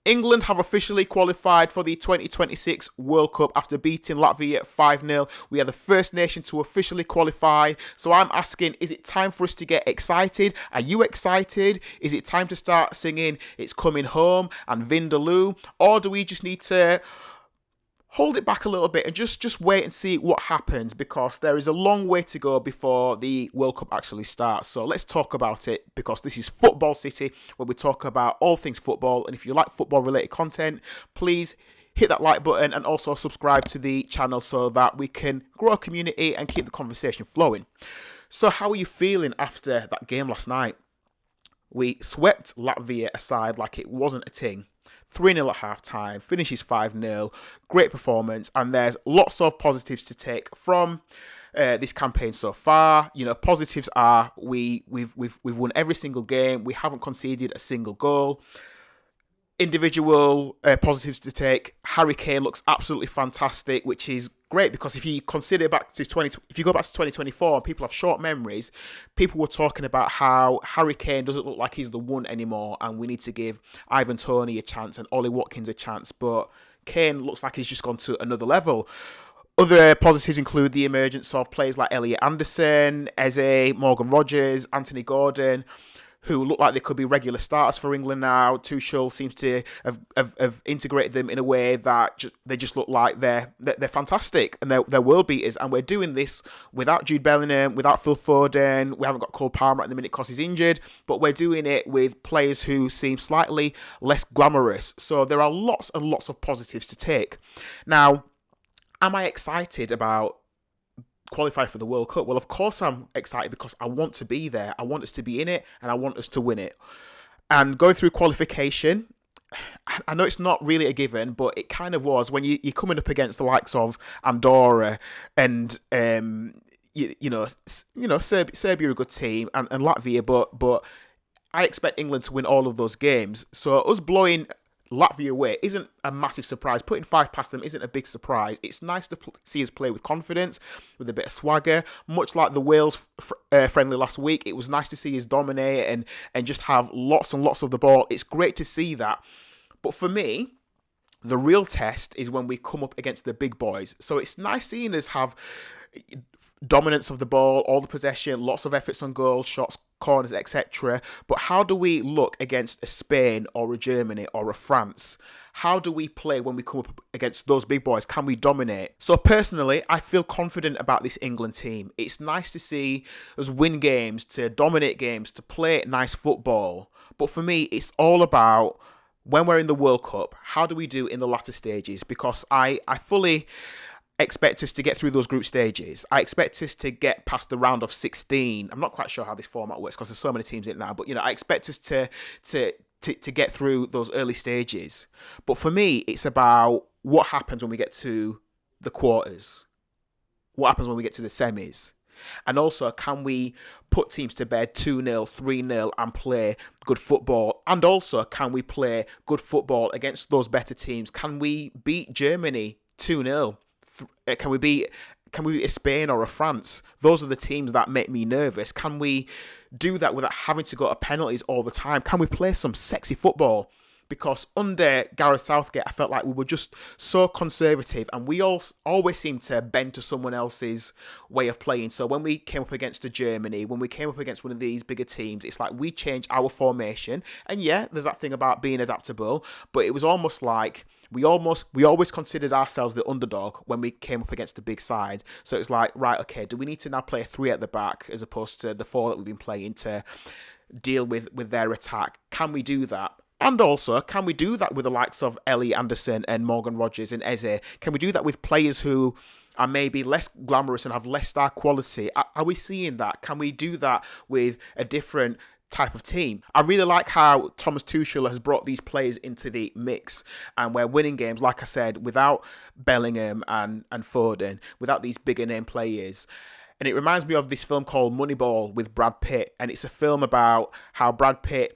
England have officially qualified for the 2026 World Cup after beating Latvia 5-0. We are the first nation to officially qualify. So I'm asking, is it time for us to get excited? Are you excited? Is it time to start singing It's Coming Home and Vindaloo? Or do we just need to hold it back a little bit and just wait and see what happens, because there is a long way to go before the World Cup actually starts. So let's talk about it, because this is Football City, where we talk about all things football. And if you like football related content, please hit that like button and also subscribe to the channel so that we can grow a community and keep the conversation flowing. So how are you feeling after that game last night? We swept Latvia aside like it wasn't a thing. 3-0 at half-time, finishes 5-0, great performance, and there's lots of positives to take from this campaign so far. You know, positives are we've won every single game, we haven't conceded a single goal. Individual positives to take: Harry Kane looks absolutely fantastic, which is great, because if you consider back to if you go back to 2024, and people have short memories, people were talking about how Harry Kane doesn't look like he's the one anymore, and we need to give Ivan Toney a chance and Ollie Watkins a chance. But Kane looks like he's just gone to another level. Other positives include the emergence of players like Elliot Anderson, Eze, Morgan Rogers, Anthony Gordon, who look like they could be regular starters for England now. Tuchel seems to have integrated them in a way that they just look like they're fantastic and they're world beaters. And we're doing this without Jude Bellingham, without Phil Foden. We haven't got Cole Palmer at the minute because he's injured, but we're doing it with players who seem slightly less glamorous. So there are lots and lots of positives to take. Now, am I excited about qualify for the World Cup? Well, of course I'm excited, because I want to be there. I want us to be in it, and I want us to win it. And going through qualification, I know it's not really a given, but it kind of was when you're coming up against the likes of Andorra and Serbia are a good team, and Latvia, but I expect England to win all of those games. So us blowing Latvia away isn't a massive surprise. Putting 5 past them isn't a big surprise. It's nice to see us play with confidence, with a bit of swagger. Much like the Wales friendly last week, it was nice to see us dominate and just have lots and lots of the ball. It's great to see that. But for me, the real test is when we come up against the big boys. So it's nice seeing us have dominance of the ball, all the possession, lots of efforts on goals, shots, corners, etc. But how do we look against a Spain or a Germany or a France? How do we play when we come up against those big boys? Can we dominate? So personally, I feel confident about this England team. It's nice to see us win games, to dominate games, to play nice football. But for me, it's all about, when we're in the World Cup, how do we do in the latter stages? Because I fully expect us to get through those group stages. I expect us to get past the round of 16. I'm not quite sure how this format works because there's so many teams in it now, but I expect us to get through those early stages. But for me, it's about what happens when we get to the quarters. What happens when we get to the semis? And also, can we put teams to bed 2-0, 3-0 and play good football? And also, can we play good football against those better teams? Can we beat Germany 2-0? Can we beat a Spain or a France? Those are the teams that make me nervous. Can we do that without having to go to penalties all the time? Can we play some sexy football? Because under Gareth Southgate, I felt like we were just so conservative, and we always seemed to bend to someone else's way of playing. So when we came up against a Germany, when we came up against one of these bigger teams, it's like we changed our formation. And yeah, there's that thing about being adaptable, but it was almost like we always considered ourselves the underdog when we came up against the big side. So it's like, right, okay, do we need to now play a 3 at the back as opposed to the 4 that we've been playing to deal with their attack? Can we do that? And also, can we do that with the likes of Elliot Anderson and Morgan Rogers and Eze? Can we do that with players who are maybe less glamorous and have less star quality? Are we seeing that? Can we do that with a different type of team? I really like how Thomas Tuchel has brought these players into the mix, and we're winning games, like I said, without Bellingham and Foden, without these bigger name players. And it reminds me of this film called Moneyball with Brad Pitt, and it's a film about how Brad Pitt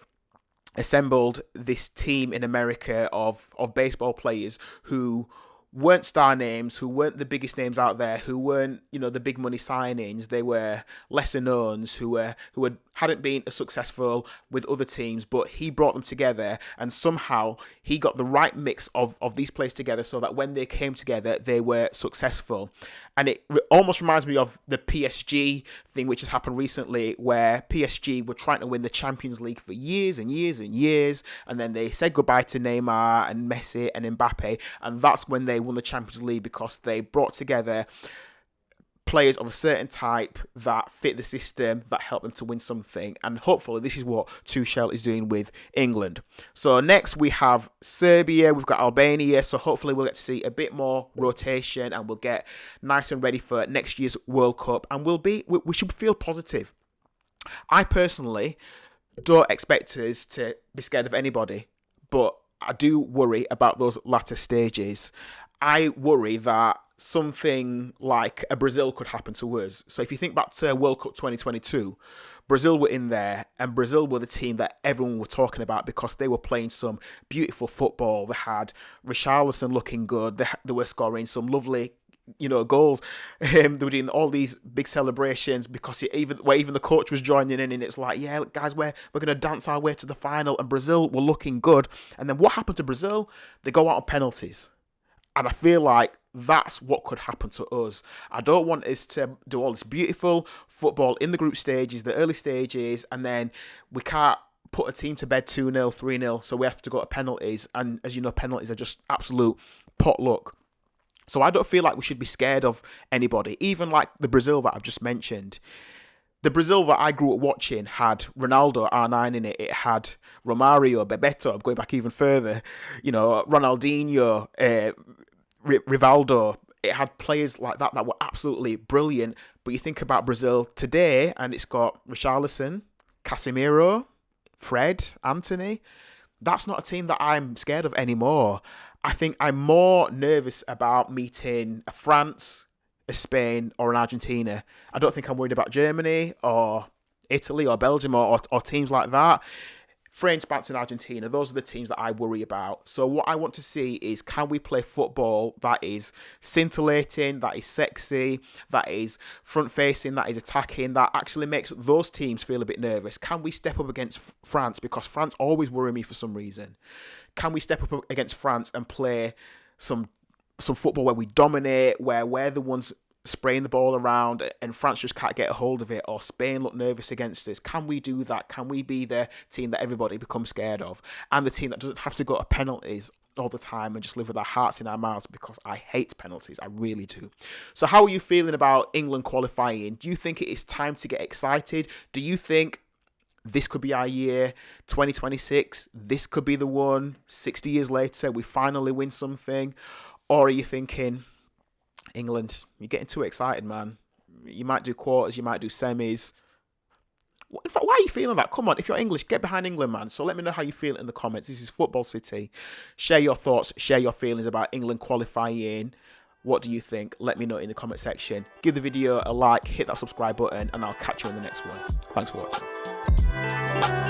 assembled this team in America of baseball players who weren't star names, who weren't the biggest names out there, who weren't, the big money signings. They were lesser knowns who hadn't been as successful with other teams, but he brought them together, and somehow he got the right mix of these players together so that when they came together, they were successful. And it almost reminds me of the PSG thing, which has happened recently, where PSG were trying to win the Champions League for years and years and years, and then they said goodbye to Neymar and Messi and Mbappe, and that's when they won the Champions League, because they brought together players of a certain type that fit the system, that helped them to win something. And hopefully this is what Tuchel is doing with England. So next we have Serbia, we've got Albania, so hopefully we'll get to see a bit more rotation, and we'll get nice and ready for next year's World Cup, and we should feel positive. I personally don't expect us to be scared of anybody, but I do worry about those latter stages. I worry that something like a Brazil could happen to us. So if you think back to World Cup 2022, Brazil were in there, and Brazil were the team that everyone were talking about because they were playing some beautiful football. They had Richarlison looking good. They were scoring some lovely goals. They were doing all these big celebrations because even the coach was joining in, and it's like, yeah, guys, we're going to dance our way to the final, and Brazil were looking good. And then what happened to Brazil? They go out on penalties. And I feel like that's what could happen to us. I don't want us to do all this beautiful football in the group stages, the early stages, and then we can't put a team to bed 2-0, 3-0, so we have to go to penalties. And as you know, penalties are just absolute potluck. So I don't feel like we should be scared of anybody, even like the Brazil that I've just mentioned. The Brazil that I grew up watching had Ronaldo, R9 in it. It had Romario, Bebeto, going back even further, Ronaldinho, Rivaldo. It had players like that were absolutely brilliant. But you think about Brazil today, and it's got Richarlison, Casemiro, Fred, Anthony. That's not a team that I'm scared of anymore. I think I'm more nervous about meeting a France, a Spain, or an Argentina. I don't think I'm worried about Germany or Italy or Belgium or teams like that. France, Spain, and Argentina, those are the teams that I worry about. So what I want to see is, can we play football that is scintillating, that is sexy, that is front-facing, that is attacking, that actually makes those teams feel a bit nervous? Can we step up against France? Because France always worry me for some reason. Can we step up against France and play some football where we dominate, where we're the ones spraying the ball around and France just can't get a hold of it, or Spain look nervous against us? Can we do that? Can we be the team that everybody becomes scared of, and the team that doesn't have to go to penalties all the time and just live with our hearts in our mouths? Because I hate penalties, I really do. So how are you feeling about England qualifying? Do you think it is time to get excited? Do you think this could be our year, 2026? This could be the one, 60 years later, we finally win something? Or are you thinking, England, you're getting too excited, man. You might do quarters, you might do semis. In fact, why are you feeling that? Come on, if you're English, get behind England, man. So let me know how you feel in the comments. This is Football City. Share your thoughts, share your feelings about England qualifying. What do you think? Let me know in the comment section. Give the video a like, hit that subscribe button, and I'll catch you on the next one. Thanks for watching.